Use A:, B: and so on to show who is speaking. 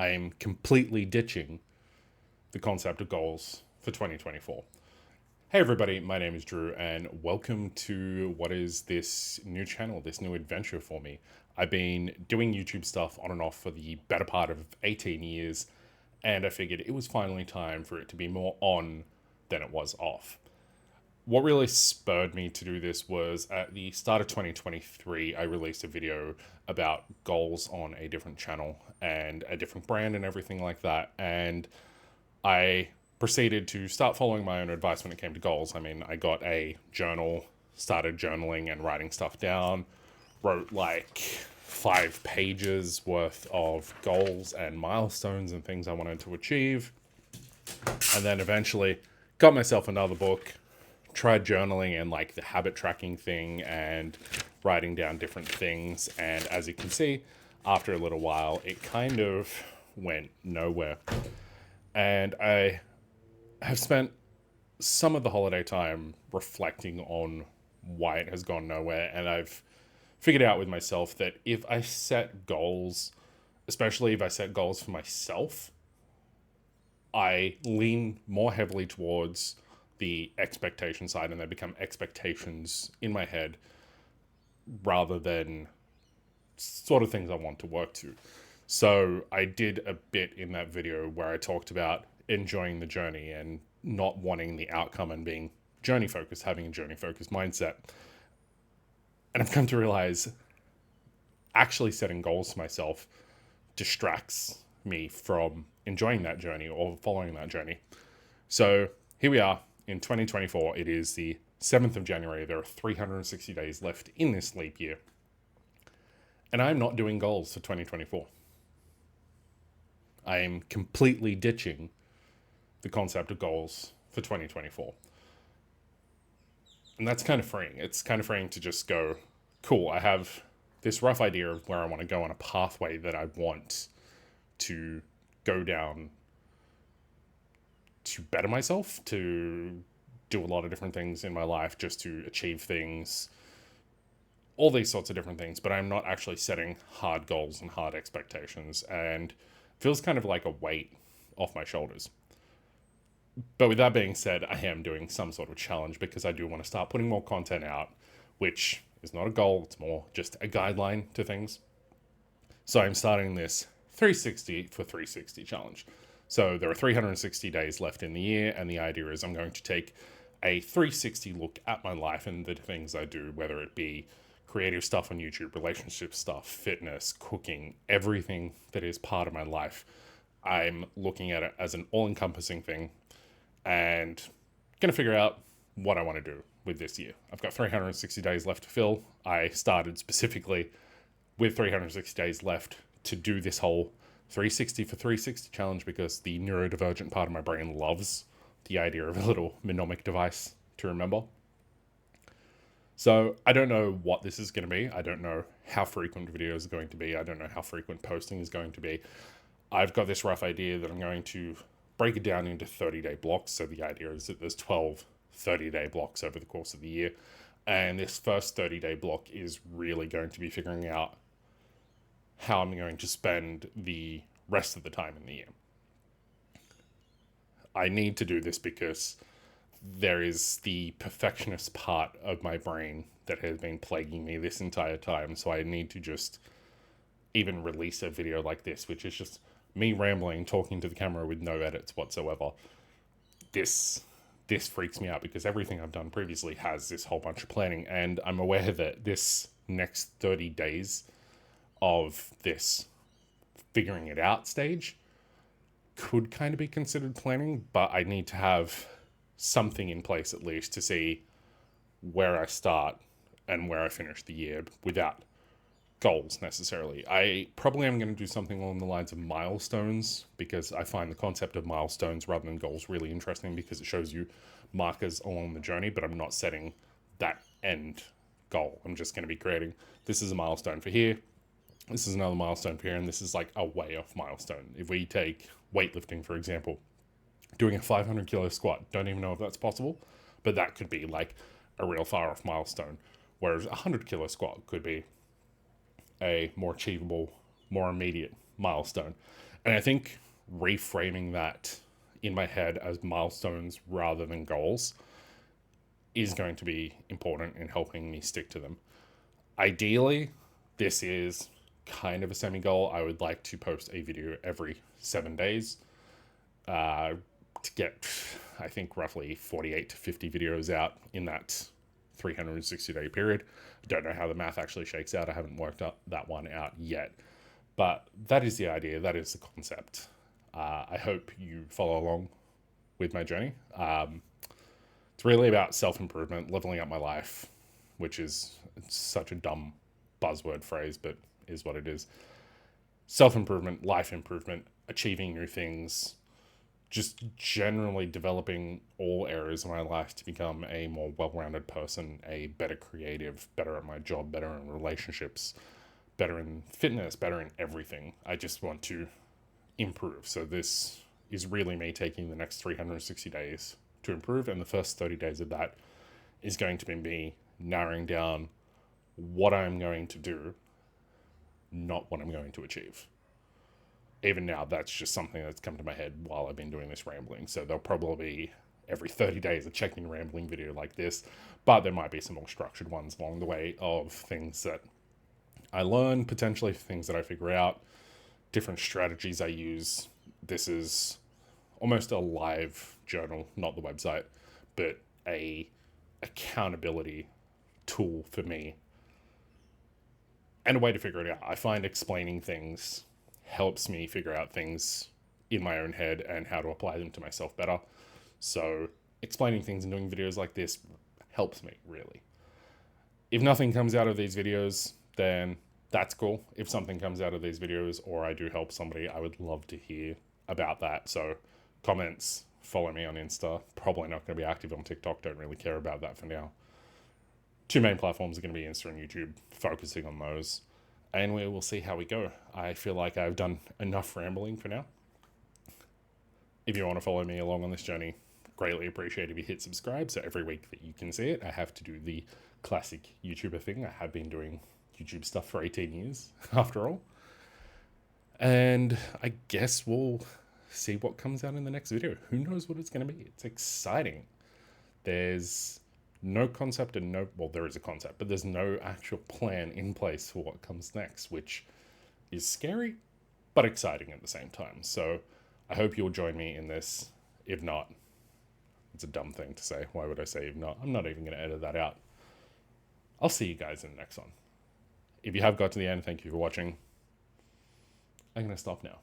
A: I am completely ditching the concept of goals for 2024. Hey everybody, my name is Drew and welcome to what is this new channel, this new adventure for me. I've been doing YouTube stuff on and off for the better part of 18 years and I figured it was finally time for it to be more on than it was off. What really spurred me to do this was at the start of 2023, I released a video about goals on a different channel and a different brand and everything like that. And I proceeded to start following my own advice when it came to goals. I mean, I got a journal, started journaling and writing stuff down, wrote like 5 pages worth of goals and milestones and things I wanted to achieve. And then eventually got myself another book, tried journaling and like the habit tracking thing and writing down different things. And as you can see, after a little while, it kind of went nowhere. And I have spent some of the holiday time reflecting on why it has gone nowhere. And I've figured out with myself that if I set goals, especially if I set goals for myself, I lean more heavily towards the expectation side and they become expectations in my head rather than sort of things I want to work to. So I did a bit in that video where I talked about enjoying the journey and not wanting the outcome and being journey focused, having a journey focused mindset. And I've come to realize actually setting goals for myself distracts me from enjoying that journey or following that journey. So here we are in 2024. It is the 7th of January. There are 360 days left in this leap year. And I'm not doing goals for 2024. I am completely ditching the concept of goals for 2024. And that's kind of freeing. It's kind of freeing to just go, cool, I have this rough idea of where I want to go on a pathway that I want to go down to better myself, to do a lot of different things in my life just to achieve things, all these sorts of different things, but I'm not actually setting hard goals and hard expectations, and feels kind of like a weight off my shoulders. But with that being said, I am doing some sort of challenge because I do want to start putting more content out, which is not a goal, it's more just a guideline to things. So I'm starting this 360 for 360 challenge. So there are 360 days left in the year, and the idea is I'm going to take a 360 look at my life and the things I do, whether it be creative stuff on YouTube, relationship stuff, fitness, cooking, everything that is part of my life. I'm looking at it as an all-encompassing thing and going to figure out what I want to do with this year. I've got 360 days left to fill. I started specifically with 360 days left to do this whole 360 for 360 challenge because the neurodivergent part of my brain loves the idea of a little mnemonic device to remember. So I don't know what this is going to be. I don't know how frequent videos are going to be. I don't know how frequent posting is going to be. I've got this rough idea that I'm going to break it down into 30-day blocks. So the idea is that there's 12 30-day blocks over the course of the year. And this first 30-day block is really going to be figuring out how I'm going to spend the rest of the time in the year. I need to do this because there is the perfectionist part of my brain that has been plaguing me this entire time. So I need to just even release a video like this, which is just me rambling, talking to the camera with no edits whatsoever. This freaks me out because everything I've done previously has this whole bunch of planning, and I'm aware that this next 30 days of this figuring it out stage could kind of be considered planning, but I need to have something in place at least to see where I start and where I finish the year without goals necessarily. I probably am going to do something along the lines of milestones because I find the concept of milestones rather than goals really interesting because it shows you markers along the journey, but I'm not setting that end goal. I'm just going to be creating, this is a milestone for here, this is another milestone for here, and this is like a way off milestone. If we take weightlifting, for example, doing a 500 kilo squat, don't even know if that's possible, but that could be like a real far off milestone. Whereas a 100 kilo squat could be a more achievable, more immediate milestone. And I think reframing that in my head as milestones rather than goals is going to be important in helping me stick to them. Ideally, this is kind of a semi goal. I would like to post a video every 7 days to get, I think, roughly 48 to 50 videos out in that 360-day period. I don't know how the math actually shakes out. I haven't worked up that one out yet. But that is the idea. That is the concept. I hope you follow along with my journey. It's really about self-improvement, leveling up my life, which is such a dumb buzzword phrase, but is what it is. Self-improvement, life improvement, achieving new things, just generally developing all areas of my life to become a more well-rounded person, a better creative, better at my job, better in relationships, better in fitness, better in everything. I just want to improve. So this is really me taking the next 360 days to improve, and the first 30 days of that is going to be me narrowing down what I'm going to do, not what I'm going to achieve. Even now, that's just something that's come to my head while I've been doing this rambling. So there'll probably be every 30 days a check-in rambling video like this, but there might be some more structured ones along the way of things that I learn, potentially things that I figure out, different strategies I use. This is almost a live journal, not the website, but a accountability tool for me and a way to figure it out. I find explaining things helps me figure out things in my own head and how to apply them to myself better. So explaining things and doing videos like this helps me, really. If nothing comes out of these videos, then that's cool. If something comes out of these videos or I do help somebody, I would love to hear about that. So comments, follow me on Insta. Probably not going to be active on TikTok. Don't really care about that for now. Two main platforms are going to be Insta and YouTube, focusing on those. And we will see how we go. I feel like I've done enough rambling for now. If you want to follow me along on this journey, greatly appreciate if you hit subscribe so every week that you can see it. I have to do the classic YouTuber thing. I have been doing YouTube stuff for 18 years, after all. And I guess we'll see what comes out in the next video. Who knows what it's going to be? It's exciting. There's no concept and well, there is a concept, but there's no actual plan in place for what comes next, which is scary, but exciting at the same time. So I hope you'll join me in this. If not, it's a dumb thing to say. Why would I say if not? I'm not even going to edit that out. I'll see you guys in the next one. If you have got to the end, thank you for watching. I'm going to stop now.